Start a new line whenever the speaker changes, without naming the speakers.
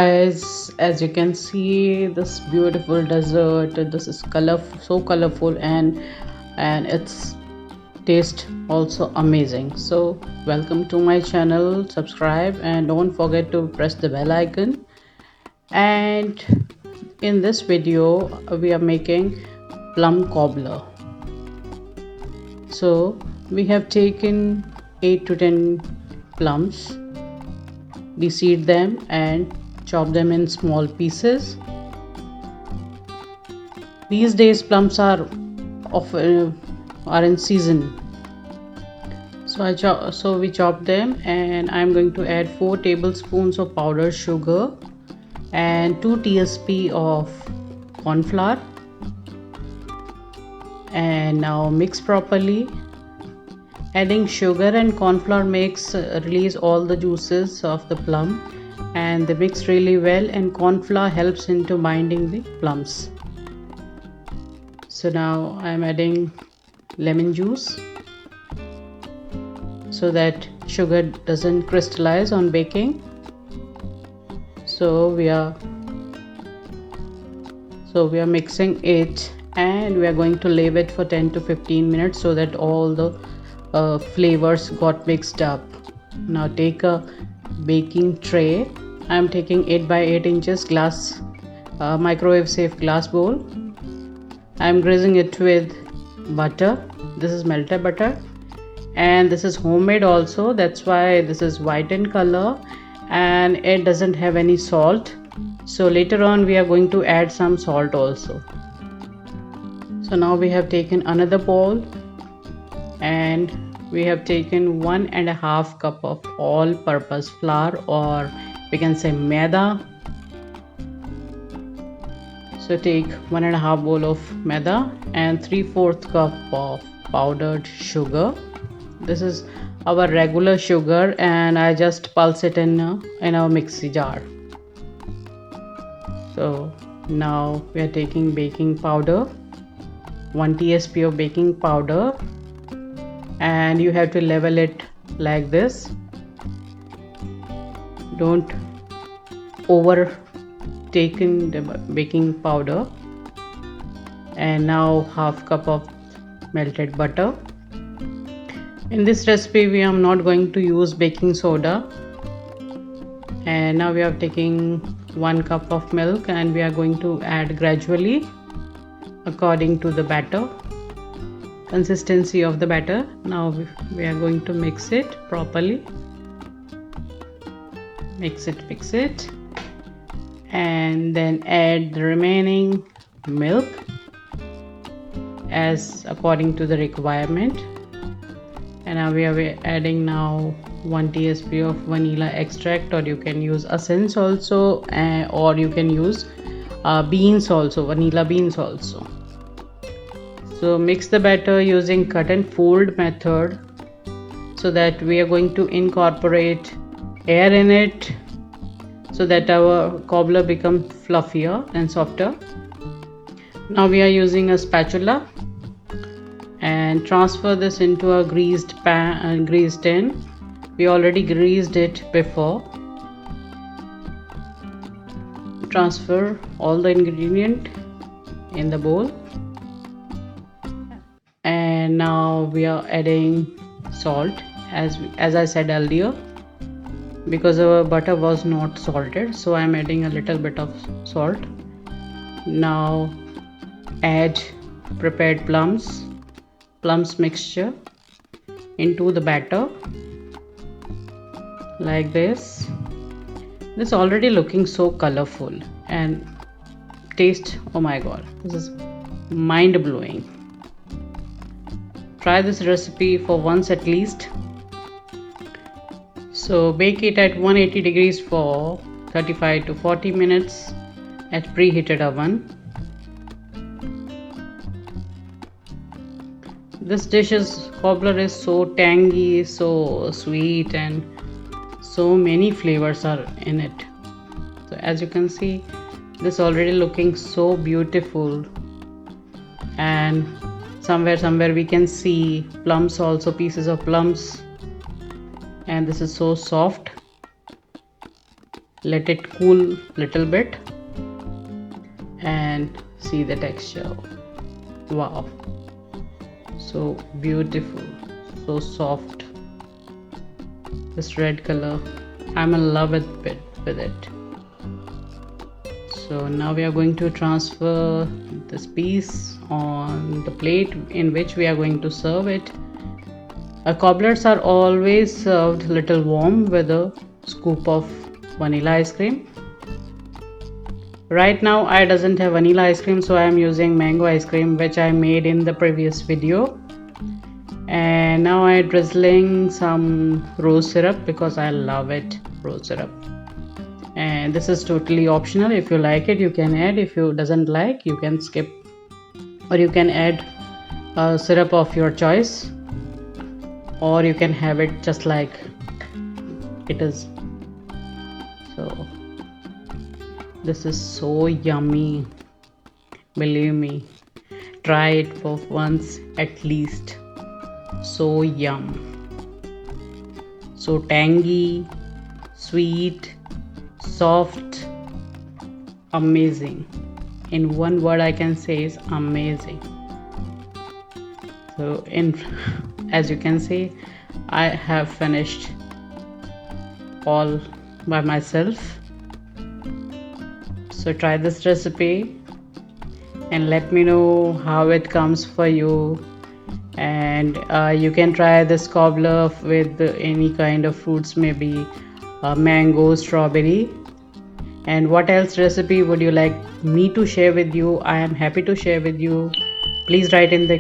Guys, as you can see, this beautiful dessert, this is so colorful, and its taste also amazing. So welcome to my channel, subscribe and don't forget to press the bell icon. And in this video we are making plum cobbler. So we have taken 8 to 10 plums, de-seed them and chop them in small pieces. These days plums are in season, so we chop them, and I'm going to add 4 tablespoons of powdered sugar and 2 tsp of cornflour, and now mix properly. Adding sugar and cornflour makes release all the juices of the plum, and they mix really well, and cornflour helps into binding the plums. So now I am adding lemon juice so that sugar doesn't crystallize on baking. So we are mixing it, and we are going to leave it for 10 to 15 minutes so that all the flavors got mixed up. Now take a baking tray. I am taking 8 by 8 inches glass microwave safe glass bowl. I am greasing it with butter. This is melted butter, and this is homemade also, that's why this is white in color, and it doesn't have any salt. So later on we are going to add some salt also. So now we have taken another bowl, and we have taken 1.5 cup of all purpose flour, or we can say Maida. So take 1.5 bowl of Maida and 3/4 cup of powdered sugar. This is our regular sugar, and I just pulse it in a mixie jar. So now we are taking baking powder, 1 tsp of baking powder, and you have to level it like this. Don't over take in the baking powder. And now 1/2 cup of melted butter. In this recipe we are not going to use baking soda. And now we are taking 1 cup of milk, and we are going to add gradually according to the batter consistency of the batter. Now we are going to mix it properly. Mix it, and then add the remaining milk as according to the requirement. And now we are adding now 1 tsp of vanilla extract, or you can use essence also, or you can use beans also, vanilla beans also. So mix the batter using cut and fold method, so that we are going to incorporate air in it, so that our cobbler becomes fluffier and softer. Now we are using a spatula and transfer this into a greased tin. We already greased it before. Transfer all the ingredient in the bowl, and now we are adding salt as I said earlier, because our butter was not salted, so I am adding a little bit of salt. Now add prepared plums mixture into the batter like this. This already looking so colorful, and taste, oh my god, this is mind blowing. Try this recipe for once at least. So bake it at 180 degrees for 35 to 40 minutes at preheated oven. This cobbler is so tangy, so sweet, and so many flavors are in it. So as you can see, this already looking so beautiful, and somewhere we can see plums also, pieces of plums, and this is so soft. let it cool little bit and see the texture. Wow, so beautiful, so soft. This red color, I'm in love with it. So now we are going to transfer this piece on the plate in which we are going to serve it. Cobblers are always served little warm with a scoop of vanilla ice cream. Right now I doesn't have vanilla ice cream, so I am using mango ice cream, which I made in the previous video. And now I'm drizzling some rose syrup because I love it, rose syrup. And this is totally optional. If you like it, you can add. If you doesn't like, you can skip, or you can add a syrup of your choice, or you can have it just like it is. So this is so yummy, believe me, try it for once at least. So yum, so tangy, sweet, soft, amazing. In one word I can say is amazing. So as you can see, I have finished all by myself. So try this recipe and let me know how it comes for you. And you can try this cobbler with any kind of fruits, maybe mango, strawberry. And what else recipe would you like me to share with you? I am happy to share with you. Please write in the